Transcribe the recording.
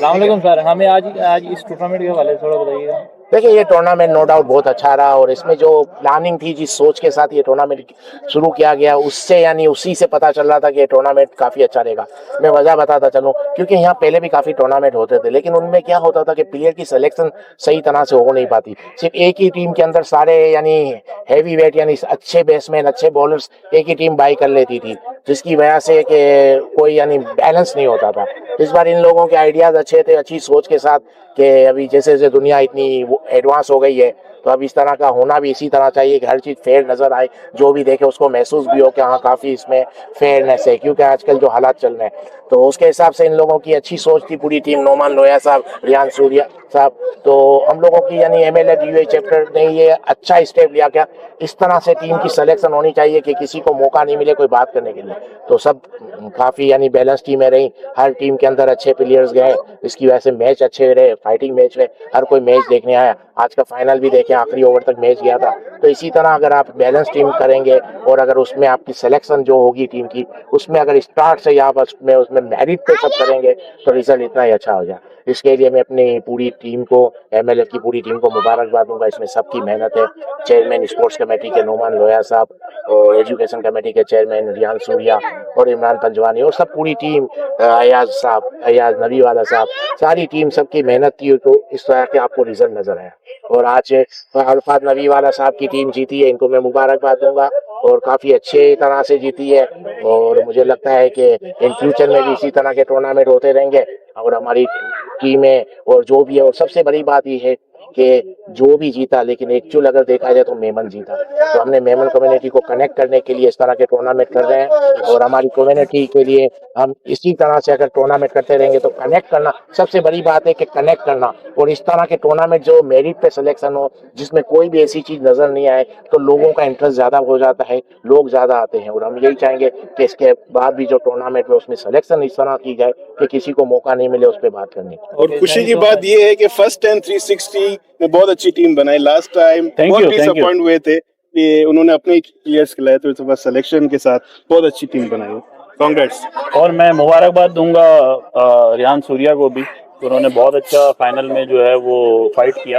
अस्सलाम वालेकुम सर, हमें आज आज इस टूर्नामेंट के हवाले से थोड़ा बताइएगा। देखिए, ये टूर्नामेंट नो डाउट बहुत अच्छा रहा और इसमें जो प्लानिंग थी, जिस सोच के साथ ये टूर्नामेंट शुरू किया गया, उससे यानी उसी से पता चल रहा था कि ये टूर्नामेंट काफ़ी अच्छा रहेगा। मैं वजह बताता चलूँ, क्योंकि यहाँ पहले भी काफ़ी टूर्नामेंट होते थे, लेकिन उनमें क्या होता था कि प्लेयर की सिलेक्शन सही तरह से हो नहीं पाती। सिर्फ एक ही टीम के अंदर सारे यानी हैवी वेट यानी अच्छे बैट्समैन, अच्छे बॉलर्स एक ही टीम बाई कर लेती थी, जिसकी वजह से कि कोई यानी बैलेंस नहीं होता था। इस बार इन लोगों के आइडियाज़ अच्छे थे, अच्छी सोच के साथ, कि अभी जैसे जैसे दुनिया इतनी एडवांस हो गई है, तो अब इस तरह का होना भी इसी तरह चाहिए कि हर चीज़ फेयर नज़र आए, जो भी देखे उसको महसूस भी हो कि हाँ काफ़ी इसमें फेयरनेस है, क्योंकि आजकल जो हालात चल रहे हैं, तो उसके हिसाब से इन लोगों की अच्छी सोच थी। पूरी टीम, नोमान लोया साहब, रियान सूर्या साहब, तो हम लोगों की यानी MLF UA चैप्टर ने ये अच्छा स्टेप लिया। क्या इस तरह से टीम की सिलेक्शन होनी चाहिए कि किसी को मौका नहीं मिले कोई बात करने के लिए, तो सब काफ़ी यानी बैलेंस टीमें रही, हर टीम के अंदर अच्छे प्लेयर्स गए, इसकी वजह से मैच अच्छे रहे, फाइटिंग मैच रहे, हर कोई मैच देखने आया। आज का फाइनल भी देखे, आखिरी ओवर तक मैच गया था। तो इसी तरह अगर आप बैलेंस टीम करेंगे और अगर उसमें आपकी सिलेक्शन जो होगी टीम की, उसमें अगर स्टार्ट से आप उसमें मेरिट पे सब करेंगे, तो रिजल्ट इतना ही अच्छा हो जाए। इसके लिए मैं अपनी पूरी टीम को, MLF की पूरी टीम को मुबारकबाद दूंगा। इसमें सबकी मेहनत है। चेयरमैन स्पोर्ट्स कमेटी के नोमान लोया साहब, और एजुकेशन कमेटी के चेयरमैन रियान सूर्या और इमरान पंजवानी, और सब पूरी टीम, अयाज साहब, अयाज नबी वाला साहब, सारी टीम सबकी मेहनत थी, तो इस तरह के आपको रिजल्ट नजर आया। और आज अल्फाज नबी वाला साहब की टीम जीती है, इनको मैं मुबारकबाद दूंगा, और काफ़ी अच्छे तरह से जीती है। और मुझे लगता है कि इन फ्यूचर में भी इसी तरह के टूर्नामेंट होते रहेंगे, और हमारी टीमें और जो भी है, और सबसे बड़ी बात ये है कि जो भी जीता, लेकिन एक्चुअल अगर देखा जाए तो मेमन जीता। तो हमने मेमन कम्युनिटी को कनेक्ट करने के लिए इस तरह के टूर्नामेंट कर रहे हैं, और हमारी कम्युनिटी के लिए हम इसी तरह से अगर टूर्नामेंट करते रहेंगे, तो कनेक्ट करना सबसे बड़ी बात है, कि कनेक्ट करना। और इस तरह के टूर्नामेंट जो मेरिट पे सिलेक्शन हो, जिसमें कोई भी ऐसी चीज नजर नहीं आए, तो लोगों का इंटरेस्ट ज्यादा हो जाता है, लोग ज्यादा आते हैं। और हम यही चाहेंगे कि इसके बाद भी जो टूर्नामेंट है उसमें सिलेक्शन इस तरह की जाए कि किसी को मौका नहीं मिले उस पर बात करने की। और खुशी की बात यह है कि फर्स्ट टाइम 360 में बहुत अच्छी टीम बनाई। लास्ट टाइम बहुत डिसअपॉइंट हुए थे कि उन्होंने अपने प्लेयर्स खिलाए, तो इस बार सिलेक्शन के साथ बहुत अच्छी टीम बनाई। कांग्रेट्स। और मैं मुबारकबाद दूंगा रियान सूर्या को भी, उन्होंने बहुत अच्छा फाइनल में जो है वो फाइट किया।